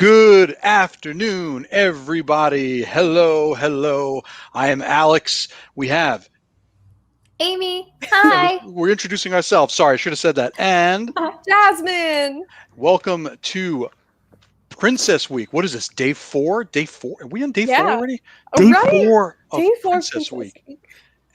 Good afternoon, everybody. Hello, hello. I am Alex. We have, Amy, hi. we're introducing ourselves. Sorry, I should have said that. And Jasmine. welcome to Princess Week. What is this, day 4? Day 4? Are we on day 4 Yeah. already? Oh, Day right. 4 of Day 4 Princess Week.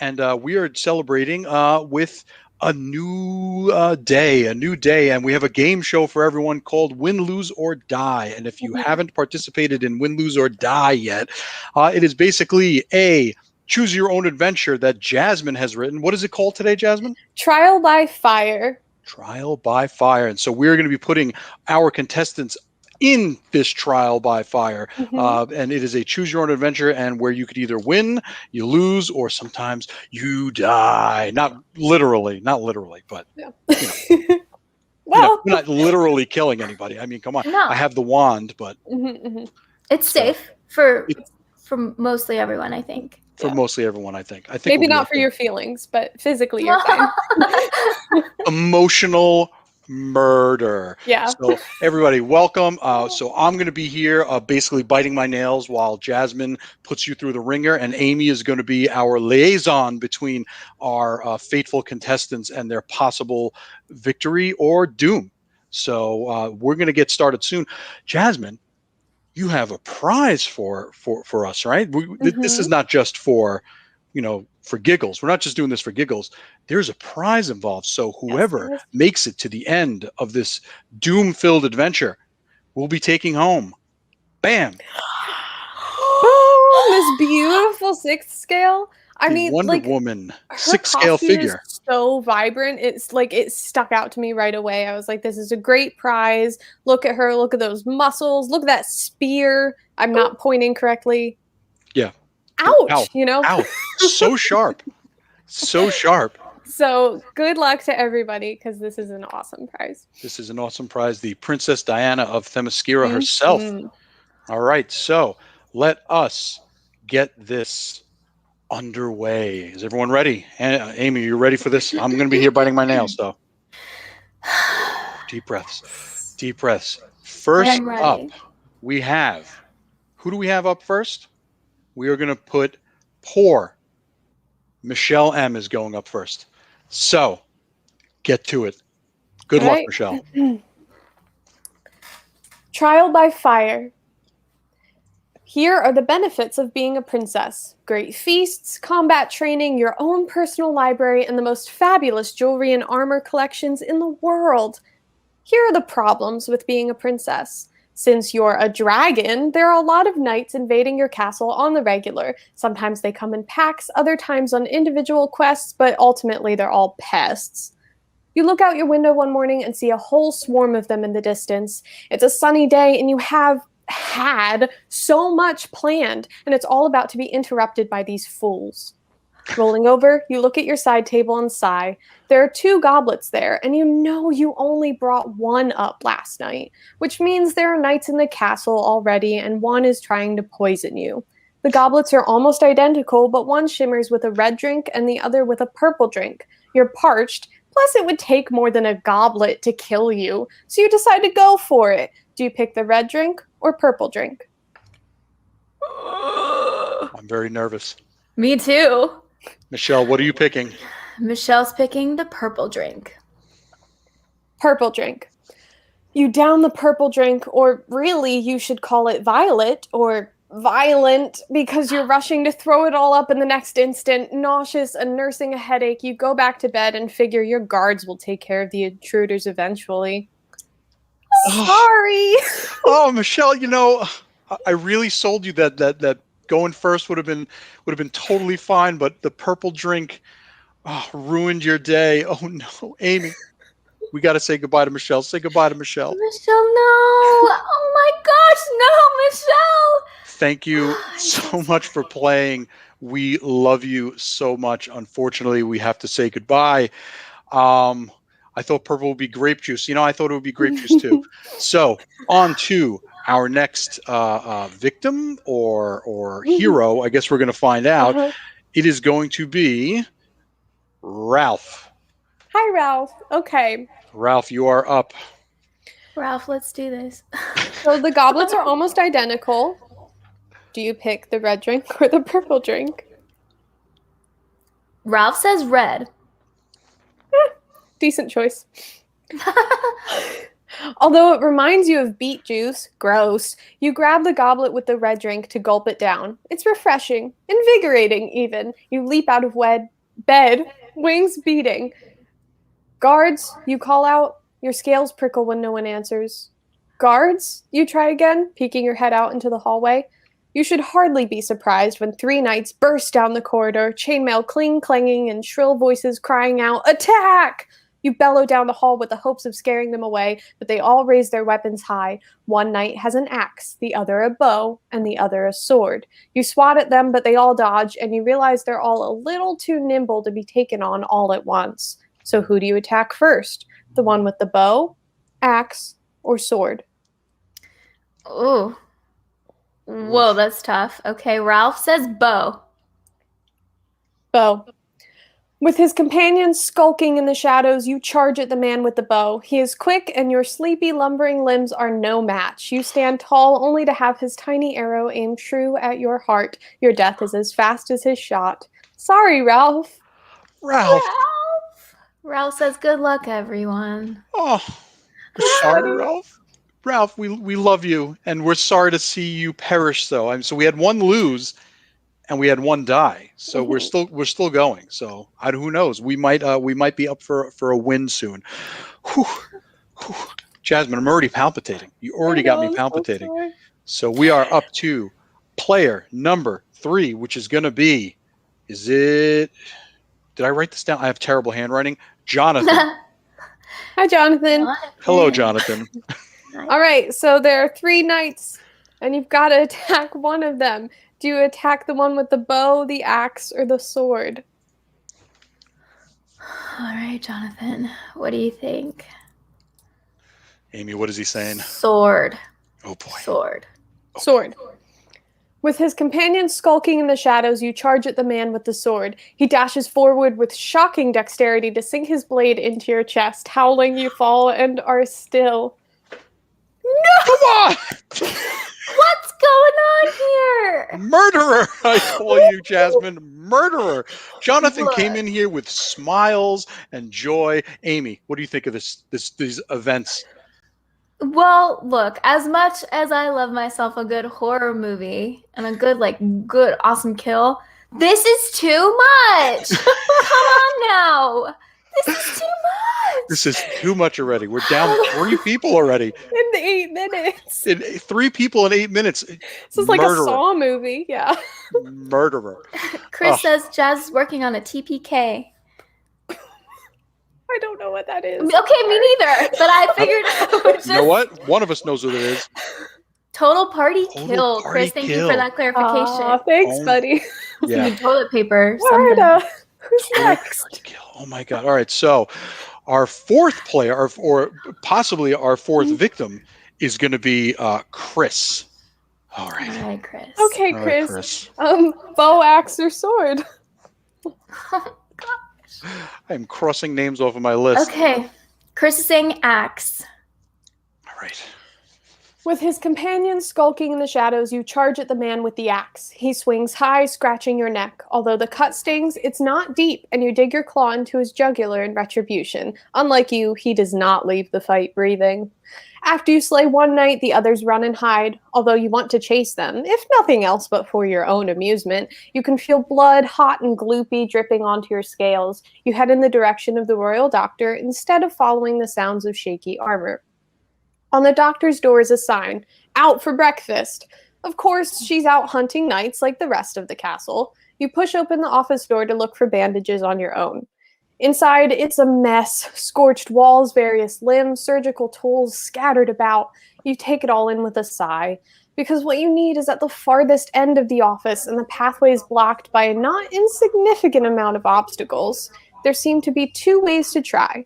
And we are celebrating with a new day, and we have a game show for everyone called Win, Lose, or Die. And if you haven't participated in Win, Lose, or Die yet, it is basically a choose your own adventure that Jasmine has written. What is it called today, Jasmine? Trial by Fire. Trial by Fire. And so we're going to be putting our contestants in this trial by fire, and it is a choose your own adventure, and where you could either win, you lose, or sometimes you die. Not literally, but Yeah. we're not literally killing anybody. I mean, come on. No. I have the wand, but It's safe for mostly everyone, I think. for mostly everyone, I think Maybe we'll not for your feelings, but physically you're fine. Emotional murder. Yeah. So everybody, welcome. So I'm going to be here basically biting my nails while Jasmine puts you through the ringer, and Amy is going to be our liaison between our faithful contestants and their possible victory or doom. So we're going to get started soon. Jasmine, you have a prize for us, right? This is not just for for giggles. We're not just doing this for giggles. There's a prize involved. So whoever makes it to the end of this doom-filled adventure will be taking home. Bam! Boom! This beautiful 6th scale. I mean, Wonder Woman her 6th scale figure. Is so vibrant. It's like it stuck out to me right away. I was like, this is a great prize. Look at her. Look at those muscles. Look at that spear. I'm not pointing correctly. Yeah. Ouch, Ouch. So sharp. So sharp. So good luck to everybody, because this is an awesome prize. This is an awesome prize. The Princess Diana of Themyscira herself. All right. So let us get this underway. Is everyone ready? Amy, you ready for this? I'm going to be here biting my nails, though. Deep breaths. Deep breaths. First up, we have, who do we have up first? We are going to put poor Michelle M is going up first. So get to it. Good luck, Michelle. Trial by fire. Here are the benefits of being a princess. Great feasts, combat training, your own personal library, and the most fabulous jewelry and armor collections in the world. Here are the problems with being a princess. Since you're a dragon, there are a lot of knights invading your castle on the regular. Sometimes they come in packs, other times on individual quests, but ultimately they're all pests. You look out your window one morning and see a whole swarm of them in the distance. It's a sunny day and you have had so much planned, and it's all about to be interrupted by these fools. Rolling over, you look at your side table and sigh. There are 2 goblets there, and you know you only brought one up last night, which means there are knights in the castle already, and one is trying to poison you. The goblets are almost identical, but one shimmers with a red drink and the other with a purple drink. You're parched, plus it would take more than a goblet to kill you, so you decide to go for it. Do you pick the red drink or purple drink? I'm very nervous. Me too. Michelle, what are you picking? Michelle's picking the purple drink. Purple drink. You down the purple drink, or really you should call it violet or violent, because you're rushing to throw it all up in the next instant. Nauseous and nursing a headache, you go back to bed and figure your guards will take care of the intruders eventually. Sorry. Oh, Michelle, I really sold you that going first would have been totally fine, but the purple drink ruined your day. Oh no, Amy, we got to say goodbye to Michelle. Say goodbye to Michelle. Michelle, no! Oh my gosh, no, Michelle! Thank you so much for playing. We love you so much. Unfortunately, we have to say goodbye. I thought purple would be grape juice. I thought it would be grape juice too. So on to our next victim or hero. I guess we're going to find out. It is going to be Ralph. Hi, Ralph. Okay. Ralph, you are up. Ralph, let's do this. So the goblets are almost identical. Do you pick the red drink or the purple drink? Ralph says red. Decent choice. Although it reminds you of beet juice, gross, you grab the goblet with the red drink to gulp it down. It's refreshing, invigorating even. You leap out of bed, wings beating. Guards, you call out. Your scales prickle when no one answers. Guards, you try again, peeking your head out into the hallway. You should hardly be surprised when 3 knights burst down the corridor, chainmail clanging and shrill voices crying out, "Attack!" You bellow down the hall with the hopes of scaring them away, but they all raise their weapons high. One knight has an axe, the other a bow, and the other a sword. You swat at them, but they all dodge, and you realize they're all a little too nimble to be taken on all at once. So who do you attack first? The one with the bow, axe, or sword? Ooh. Whoa, that's tough. Okay, Ralph says bow. Bow. With his companions skulking in the shadows, you charge at the man with the bow. He is quick, and your sleepy, lumbering limbs are no match. You stand tall only to have his tiny arrow aim true at your heart. Your death is as fast as his shot. Sorry, Ralph. Ralph. Ralph says good luck, everyone. Oh, sorry, Ralph. Ralph, we love you, and we're sorry to see you perish. Though, so we had one lose, and we had one die. So we're still going. So who knows? We might be up for a win soon. Whew. Whew. Jasmine, I'm already palpitating. You already got me palpitating. So we are up to player number 3, which is going to be. Is it? Did I write this down? I have terrible handwriting. Jonathan. Hi, Jonathan. Hello, Jonathan. All right, so there are 3 knights, and you've got to attack one of them. Do you attack the one with the bow, the axe, or the sword? All right, Jonathan. What do you think? Amy, what is he saying? Sword. Oh, boy. Sword. Oh. Sword. With his companions skulking in the shadows, you charge at the man with the sword. He dashes forward with shocking dexterity to sink his blade into your chest. Howling, you fall and are still. No! Come on! What's going on here? Murderer, I call you, Jasmine. Murderer. Jonathan came in here with smiles and joy. Amy, what do you think of these events? Well, look, as much as I love myself a good horror movie and a good awesome kill, this is too much. Come on now. This is too much. This is too much already. We're down 3 people already. In 8 minutes. 3 people in 8 minutes. This is like a Saw movie, yeah. Murderer. Chris says Jazz is working on a TPK. I don't know what that is. Okay, me neither. But I figured. You know what? One of us knows what it is. Total party kill. Chris, thank you for that clarification. Thanks, buddy. Yeah. Toilet paper. Who's next? Oh my God! All right, so our 4th player, or possibly our 4th victim, is going to be Chris. All right. All right, Chris. Okay, All Chris. right, Chris. Bow, axe, or sword? I'm crossing names off of my list. Okay. Chris is saying axe. All right. With his companions skulking in the shadows, you charge at the man with the axe. He swings high, scratching your neck. Although the cut stings, it's not deep, and you dig your claw into his jugular in retribution. Unlike you, he does not leave the fight breathing. After you slay one knight, the others run and hide. Although you want to chase them, if nothing else but for your own amusement, you can feel blood, hot and gloopy, dripping onto your scales. You head in the direction of the royal doctor instead of following the sounds of shaky armor. On the doctor's door is a sign, "Out for breakfast." Of course, she's out hunting knights like the rest of the castle. You push open the office door to look for bandages on your own. Inside, it's a mess. Scorched walls, various limbs, surgical tools scattered about. You take it all in with a sigh, because what you need is at the farthest end of the office, and the pathway is blocked by a not insignificant amount of obstacles. There seem to be 2 ways to try.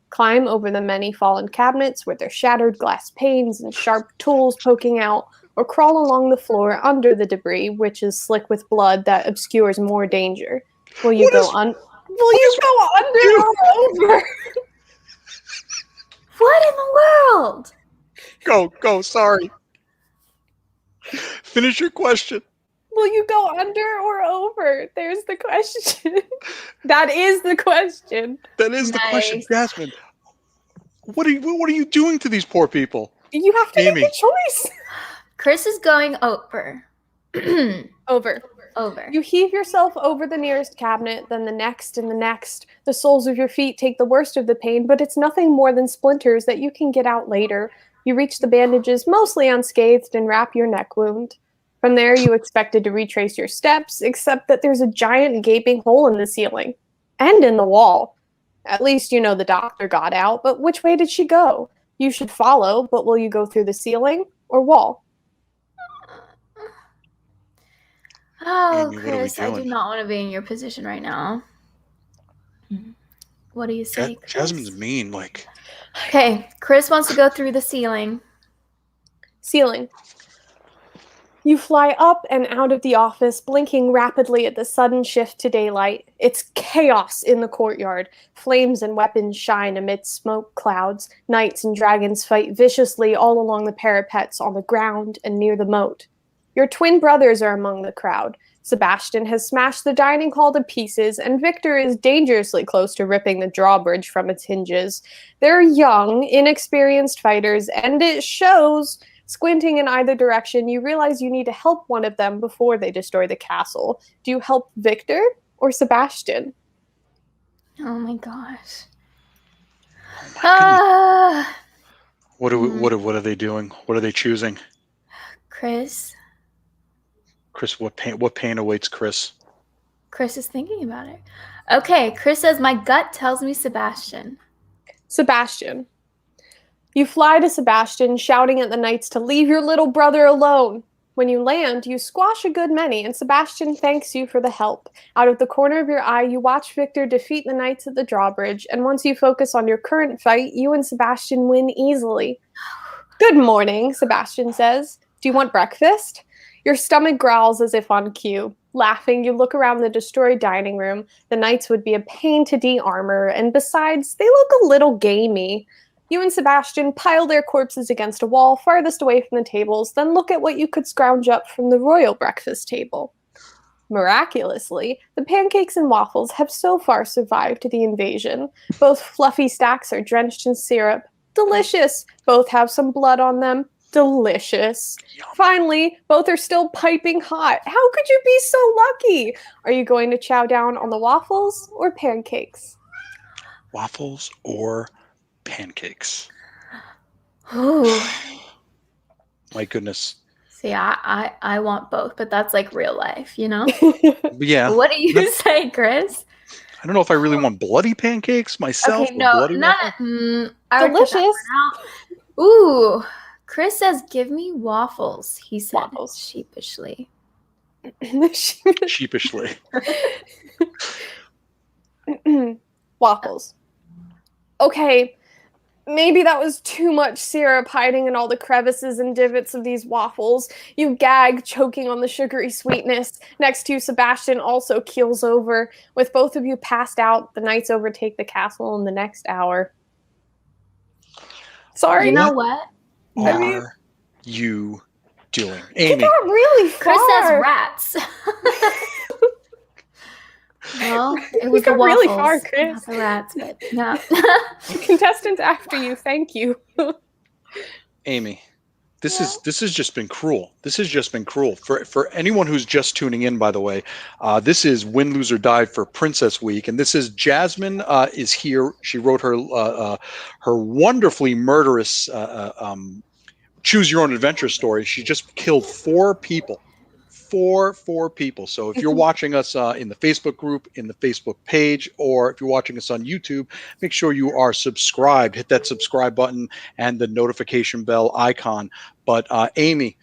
Climb over the many fallen cabinets with their shattered glass panes and sharp tools poking out, or crawl along the floor under the debris, which is slick with blood that obscures more danger. Will you go under or over? What in the world? Go. Sorry. Finish your question. Will you go under or over? There's the question. That is the question. That is the question, Nice. Jasmine. What are you doing to these poor people? You have to Amy. make a choice. Chris is going over. Over. Over. You heave yourself over the nearest cabinet, then the next and the next. The soles of your feet take the worst of the pain, but it's nothing more than splinters that you can get out later. You reach the bandages, mostly unscathed, and wrap your neck wound. From there, you expected to retrace your steps, except that there's a giant gaping hole in the ceiling. And in the wall. At least you know the doctor got out, but which way did she go? You should follow, but will you go through the ceiling or wall? Oh, Amy, what are we Chris, I do doing? not want to be in your position right now. What do you say, Chris? Jasmine's mean. Like, Okay, Chris wants to go through the ceiling. Ceiling. You fly up and out of the office, blinking rapidly at the sudden shift to daylight. It's chaos in the courtyard. Flames and weapons shine amidst smoke clouds. Knights and dragons fight viciously all along the parapets, on the ground, and near the moat. Your twin brothers are among the crowd. Sebastian has smashed the dining hall to pieces, and Victor is dangerously close to ripping the drawbridge from its hinges. They're young, inexperienced fighters, and it shows. Squinting in either direction, you realize you need to help one of them before they destroy the castle. Do you help Victor or Sebastian? Oh my gosh. oh my goodness. Ah, What are they doing? What are they choosing? Chris. Chris, what pain awaits Chris? Chris is thinking about it. Okay, Chris says, my gut tells me Sebastian. Sebastian. You fly to Sebastian, shouting at the knights to leave your little brother alone. When you land, you squash a good many, and Sebastian thanks you for the help. Out of the corner of your eye, you watch Victor defeat the knights at the drawbridge, and once you focus on your current fight, you and Sebastian win easily. Good morning, Sebastian says. Do you want breakfast? Your stomach growls as if on cue. Laughing, you look around the destroyed dining room. The knights would be a pain to de-armor, and besides, they look a little gamey. You and Sebastian pile their corpses against a wall farthest away from the tables, then look at what you could scrounge up from the royal breakfast table. Miraculously, the pancakes and waffles have so far survived the invasion. Both fluffy stacks are drenched in syrup. Delicious! Both have some blood on them. Delicious. Finally, both are still piping hot. How could you be so lucky? Are you going to chow down on the waffles or pancakes? Waffles or pancakes? Ooh. My goodness. See, I want both, but that's like real life, you know? Yeah. What do you say, Chris? I don't know if I really want bloody pancakes myself. Okay, or no, bloody not waffles. I would cut that Delicious. one out. Ooh, Chris says, "Give me waffles." He said Waffles. sheepishly. Sheepishly. Waffles. Okay, maybe that was too much syrup hiding in all the crevices and divots of these waffles. You gag, choking on the sugary sweetness. Next to you, Sebastian also keels over. With both of you passed out, the knights overtake the castle in the next hour. Sorry. You know what? What No. are you doing? You Amy, got really far. Chris says rats. Well, it was got the waffles, really far, Chris. not the rats, but no. Contestants after you, thank you. Amy, this has just been cruel. This has just been cruel. For anyone who's just tuning in, by the way, this is Win, Lose, or Die for Princess Week, and this is Jasmine is here. She wrote her wonderfully murderous choose your own adventure story. She just killed 4 people. Four people. So if you're watching us in the Facebook group, in the Facebook page, or if you're watching us on YouTube, make sure you are subscribed. Hit that subscribe button and the notification bell icon. But Amy,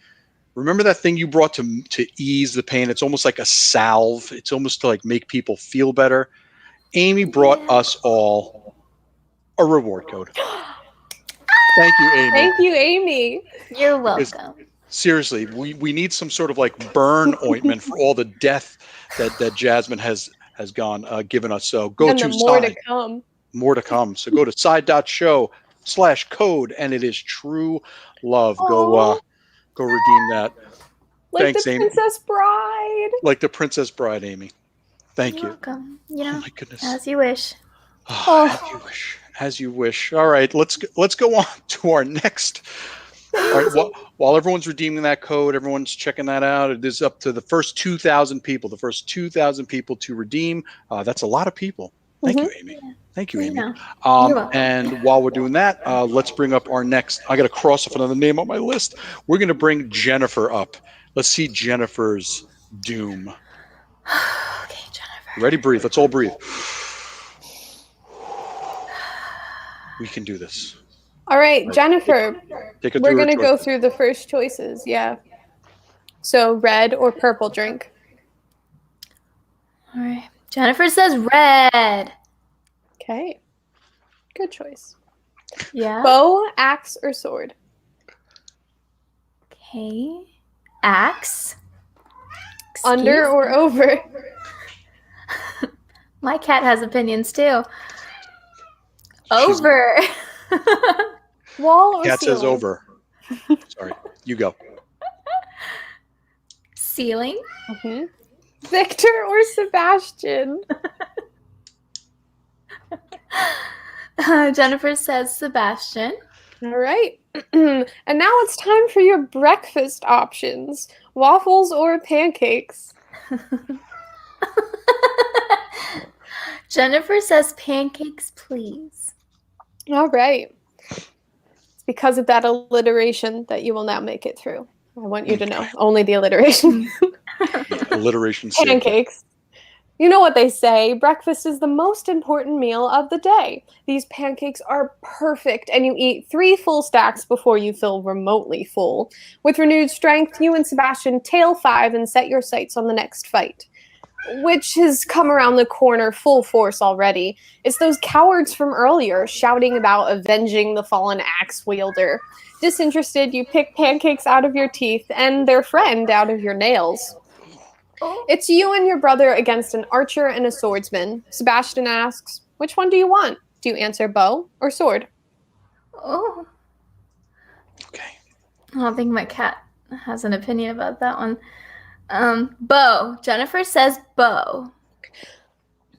remember that thing you brought to ease the pain? It's almost like a salve. It's almost to like make people feel better. Amy brought us all a reward code. Thank you, Amy. Thank you, Amy. You're welcome. Seriously, we need some sort of like burn ointment for all the death that Jasmine has given us. So go And to the more Side. to come. More to come. So go to side.show Jennifer.com/code, and it is true love. Aw. Go redeem that. Like Thanks, the Amy. Princess Bride. Like the Princess Bride, Amy. Thank You're you. welcome. Oh my goodness. As you wish. As you wish. As you wish. All right, let's go on to our next. All right, while everyone's redeeming that code, everyone's checking that out. It is up to the first 2,000 people. The first 2,000 people to redeem. That's a lot of people. Thank you, Amy. Thank you, Amy. You're welcome. And while we're doing that, let's bring up our next. I got to cross off another name on my list. We're going to bring Jennifer up. Let's see Jennifer's doom. Okay, Jennifer. Ready? Breathe. Let's all breathe. We can do this. All right, Jennifer. We're going to go choices. through the first choices. Yeah. So red or purple drink. All right. Jennifer says red. Okay. Good choice. Yeah. Bow, axe, or sword? Okay. Axe. Under Excuse or me. over? My cat has opinions too. Over. Wall or Cat ceiling? says over. Sorry. You go. Ceiling. Mm-hmm. Victor or Sebastian? Jennifer says Sebastian. All right. And now it's time for your breakfast options. Waffles or pancakes? Jennifer says pancakes, please. All right. It's because of that alliteration that you will now make it through. I want you to know. Only the alliteration. Alliteration. Pancakes. You know what they say, breakfast is the most important meal of the day. These pancakes are perfect, and you eat 3 full stacks before you feel remotely full. With renewed strength, you and Sebastian tail 5 and set your sights on the next fight, which has come around the corner full force already. It's those cowards from earlier shouting about avenging the fallen axe wielder. Disinterested, you pick pancakes out of your teeth and their friend out of your nails. It's you and your brother against an archer and a swordsman. Sebastian asks, which one do you want? Do you answer bow or sword? Oh. Okay. I don't think my cat has an opinion about that one. Bow. Jennifer says bow.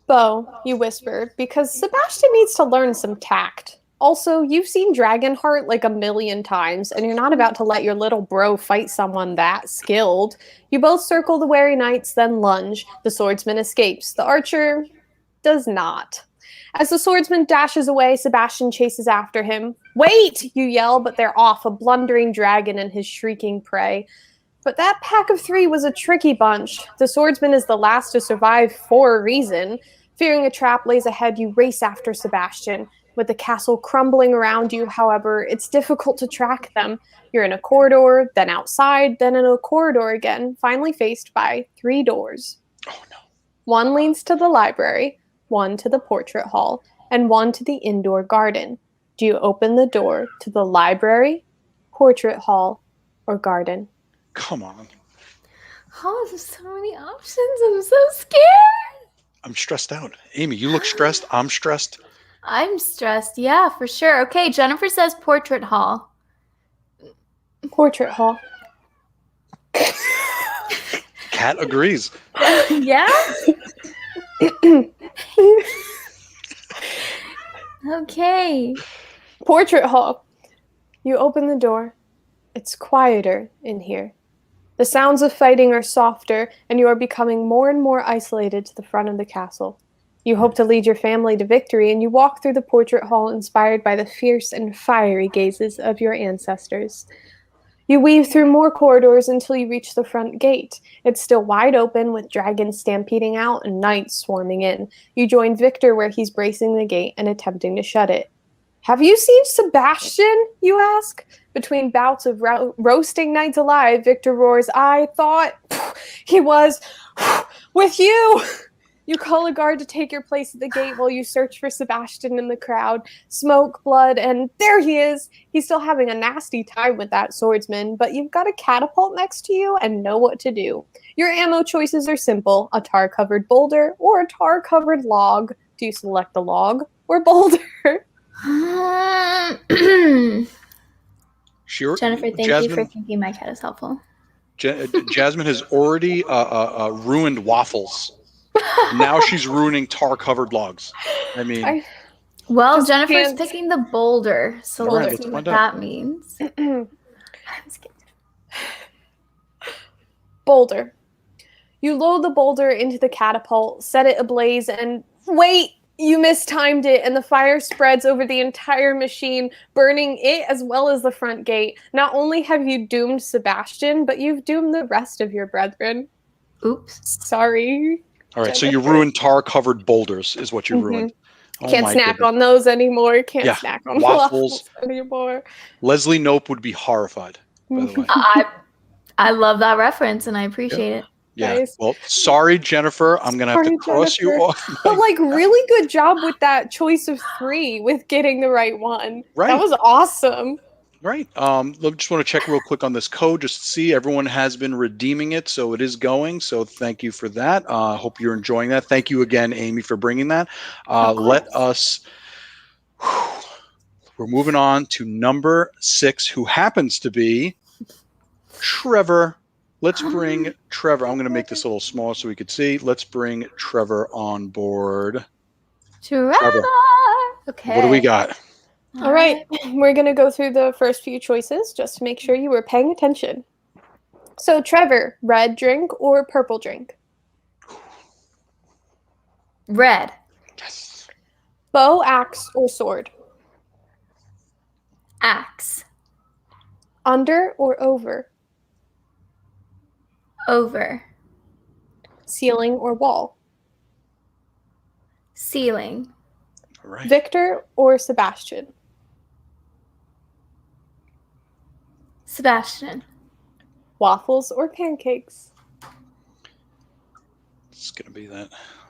Bow, you whispered, because Sebastian needs to learn some tact. Also, you've seen Dragonheart like 1,000,000 times, and you're not about to let your little bro fight someone that skilled. You both circle the wary knights, then lunge. The swordsman escapes. The archer does not. As the swordsman dashes away, Sebastian chases after him. Wait, you yell, but they're off, a blundering dragon and his shrieking prey. But that pack of 3 was a tricky bunch. The swordsman is the last to survive for a reason. Fearing a trap lays ahead, you race after Sebastian. With the castle crumbling around you, however, it's difficult to track them. You're in a corridor, then outside, then in a corridor again, finally faced by 3 doors. Oh no. One leads to the library, one to the portrait hall, and one to the indoor garden. Do you open the door to the library, portrait hall, or garden? Come on. Oh, there's so many options. I'm so scared. I'm stressed out. Amy, you look stressed. I'm stressed. I'm stressed. Yeah, for sure. Okay, Jennifer says portrait hall. Portrait hall. Cat agrees. Yeah? Okay. Portrait hall. You open the door. It's quieter in here. The sounds of fighting are softer, and you are becoming more and more isolated to the front of the castle. You hope to lead your family to victory, and you walk through the portrait hall inspired by the fierce and fiery gazes of your ancestors. You weave through more corridors until you reach the front gate. It's still wide open with dragons stampeding out and knights swarming in. You join Victor where he's bracing the gate and attempting to shut it. Have you seen Sebastian? You ask. Between bouts of roasting knights alive, Victor roars, I thought he was with you. You call a guard to take your place at the gate while you search for Sebastian in the crowd. Smoke, blood, and there he is. He's still having a nasty time with that swordsman, but you've got a catapult next to you and know what to do. Your ammo choices are simple, a tar-covered boulder or a tar-covered log. Do you select the log or boulder? Jennifer, thank you for thinking my cat is helpful. Jasmine has already ruined waffles. Now she's ruining tar-covered logs. I mean, well, Jennifer's picking the boulder, so let's see what that means. Boulder. You load the boulder into the catapult, set it ablaze, and wait! You mistimed it, and the fire spreads over the entire machine, burning it as well as the front gate. Not only have you doomed Sebastian, but you've doomed the rest of your brethren. Oops. Sorry. All right, Jennifer. So you ruined tar-covered boulders is what you ruined. Oh, can't snack on those anymore. Can't snack on waffles anymore. Leslie Knope would be horrified, by the way. I love that reference, and I appreciate it. Yeah. Nice. Well, sorry, Jennifer. I'm going to have to cross you off. But, really good job with that choice of 3 with getting the right one. Right. That was awesome. Right. Just want to check real quick on this code just to see everyone has been redeeming it. So it is going. So thank you for that. Hope you're enjoying that. Thank you again, Amy, for bringing that. Let us... We're moving on to number 6, who happens to be Trevor. Let's bring Trevor. I'm going to make this a little smaller so we could see. Let's bring Trevor on board. Trevor. Okay. What do we got? All right. We're going to go through the first few choices just to make sure you were paying attention. So, Trevor, red drink or purple drink? Red. Yes. Bow, axe, or sword? Axe. Under or over? Over. Ceiling or wall? Ceiling. All right. Victor or Sebastian? Sebastian. Waffles or pancakes? It's going to be that.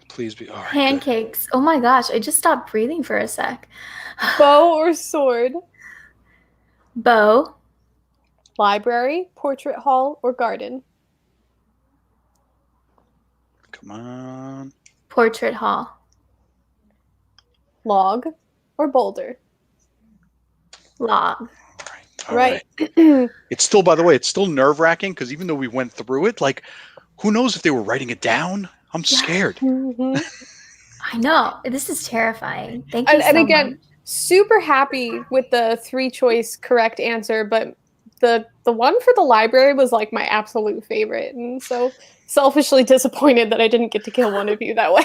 Please be. All right. Pancakes. Good. Oh my gosh, I just stopped breathing for a sec. Bow or sword? Bow. Library, portrait hall, or garden? Come on. Portrait hall. Log or boulder? Log. All right. It's still, by the way, it's still nerve-wracking because even though we went through it, who knows if they were writing it down? I'm scared. I know. This is terrifying. Thank you so much. Super happy with the 3-choice correct answer, but the one for the library was my absolute favorite, and so selfishly disappointed that I didn't get to kill one of you that way.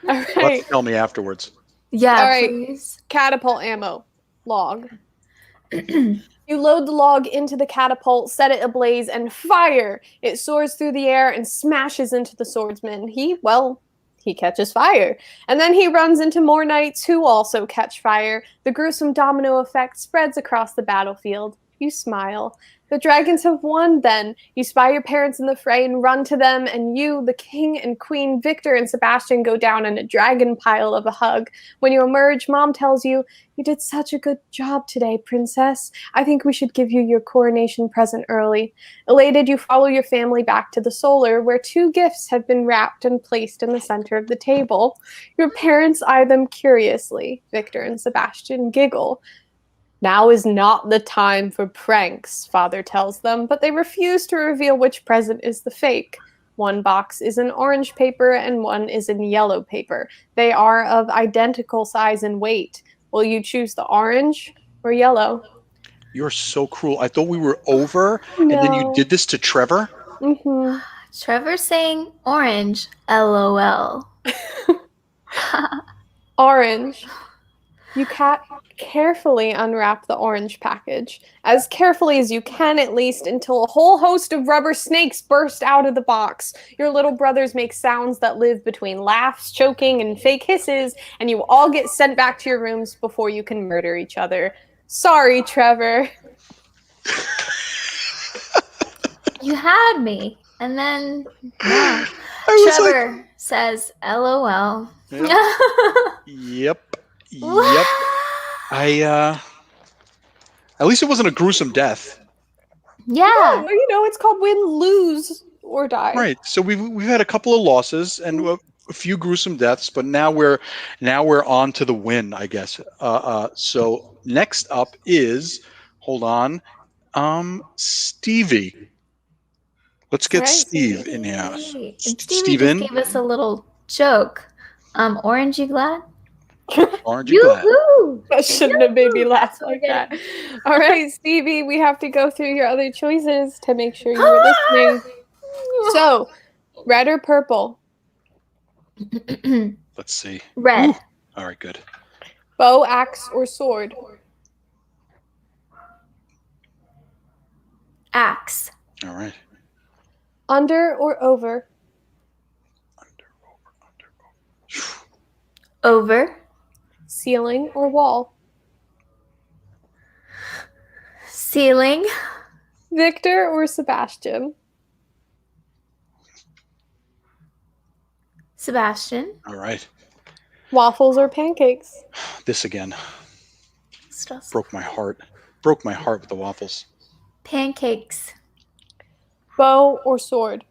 All right. Let's tell me afterwards. Yeah, all right. Please. Catapult ammo. Log. You load the log into the catapult, set it ablaze, and fire! It soars through the air and smashes into the swordsman. He catches fire. And then he runs into more knights who also catch fire. The gruesome domino effect spreads across the battlefield. You smile. The dragons have won then. You spy your parents in the fray and run to them, and you, the king and queen, Victor and Sebastian, go down in a dragon pile of a hug. When you emerge, Mom tells you, "You did such a good job today, princess. I think we should give you your coronation present early." Elated, you follow your family back to the solar, where 2 gifts have been wrapped and placed in the center of the table. Your parents eye them curiously. Victor and Sebastian giggle. Now is not the time for pranks, Father tells them, but they refuse to reveal which present is the fake. One box is in orange paper and one is in yellow paper. They are of identical size and weight. Will you choose the orange or yellow? You're so cruel. I thought we were over, and then you did this to Trevor? Mm-hmm. Trevor's saying orange, LOL. Orange. You carefully unwrap the orange package, as carefully as you can at least, until a whole host of rubber snakes burst out of the box. Your little brothers make sounds that live between laughs, choking, and fake hisses, and you all get sent back to your rooms before you can murder each other. Sorry, Trevor. You had me, and then Trevor says LOL. Yep. Yep. At least it wasn't a gruesome death. Yeah. Well, it's called win, lose, or die. Right. So we've had a couple of losses, and few gruesome deaths, but now we're on to the win, I guess. So next up is, hold on, Stevie. Let's get All right, Steve in here. Yay. And Stevie just Steven, gave us a little joke. Orange, you glad? aren't you glad? Yoo-hoo! That shouldn't have made me Yoo-hoo! laugh That's what like we're that. getting. All right, Stevie, we have to go through your other choices to make sure you were listening. So, red or purple? Let's see. Red. Ooh. All right, good. Bow, axe, or sword? Axe. All right. Under or over? Over. Ceiling or wall? Ceiling. Victor or Sebastian? Sebastian. All right. Waffles or pancakes? This again Stuff. broke my heart. Broke my heart with the waffles. Pancakes. Bow or sword?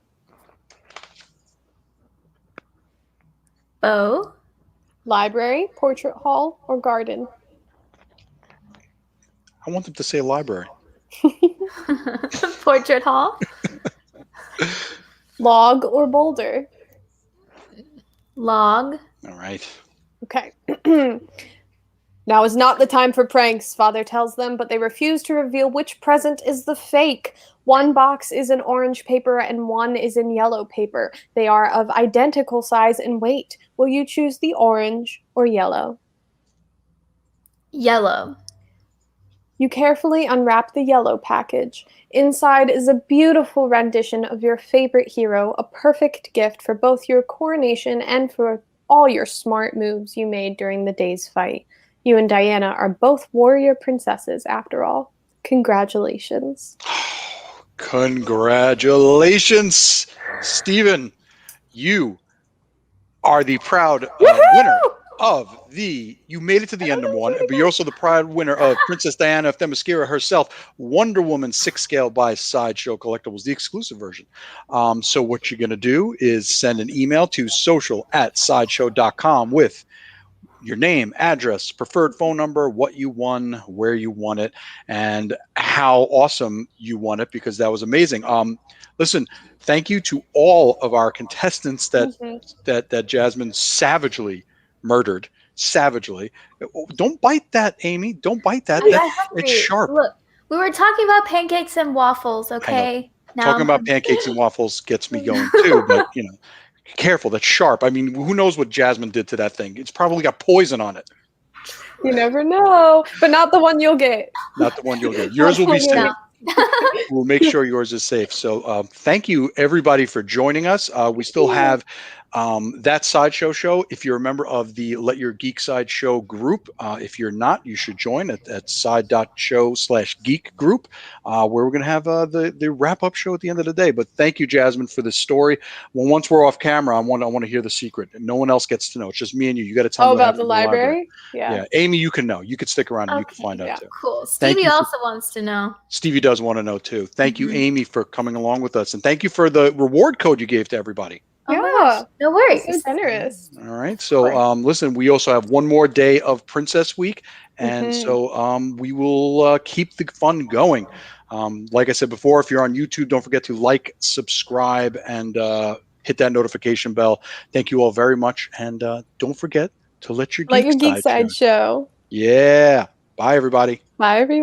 Bow. Library, portrait hall, or garden? I want them to say library. Portrait hall. Log or boulder? Log. All right. Okay. Now is not the time for pranks, Father tells them, but they refuse to reveal which present is the fake. One box is in orange paper and one is in yellow paper. They are of identical size and weight. Will you choose the orange or yellow? Yellow. You carefully unwrap the yellow package. Inside is a beautiful rendition of your favorite hero, a perfect gift for both your coronation and for all your smart moves you made during the day's fight. You and Diana are both warrior princesses, after all. Congratulations. Congratulations, Stephen. You are the proud winner of you made it to the end, number one, but you're also the proud winner of Princess Diana of Themyscira herself, Wonder Woman 6 scale by Sideshow Collectibles, the exclusive version. So what you're going to do is send an email to social@sideshow.com with your name, address, preferred phone number, what you won, where you won it, and how awesome you won it, because that was amazing. Listen, thank you to all of our contestants that Jasmine savagely murdered. Savagely. Don't bite that, Amy. Don't bite that. It's sharp. Look, we were talking about pancakes and waffles, okay? Now Talking about pancakes and waffles gets me going too, but careful, that's sharp. I mean, who knows what Jasmine did to that thing? It's probably got poison on it. You never know, but not the one you'll get. Not the one you'll get. Yours will be safe. We'll make sure yours is safe. So thank you, everybody, for joining us. We still have that Sideshow show. If you're a member of the Let Your Geek Side Show group, if you're not, you should join at side.show/geek group, where we're going to have the wrap-up show at the end of the day. But thank you, Jasmine, for this story. Well, once we're off camera, I want to hear the secret. No one else gets to know. It's just me and you. You got to tell me about the library? Yeah. Amy, you can know. You could stick around and you can find out too. Cool. Stevie also wants to know. Stevie does want to know too. Thank you, Amy, for coming along with us, and thank you for the reward code you gave to everybody. Yeah, no worries. So generous. All right. So listen, we also have one more day of Princess Week, and so we will keep the fun going. Like I said before, if you're on YouTube, don't forget to like, subscribe, and hit that notification bell. Thank you all very much, and don't forget to let your Geek Side show. Yeah. Bye, everybody. Bye, everyone.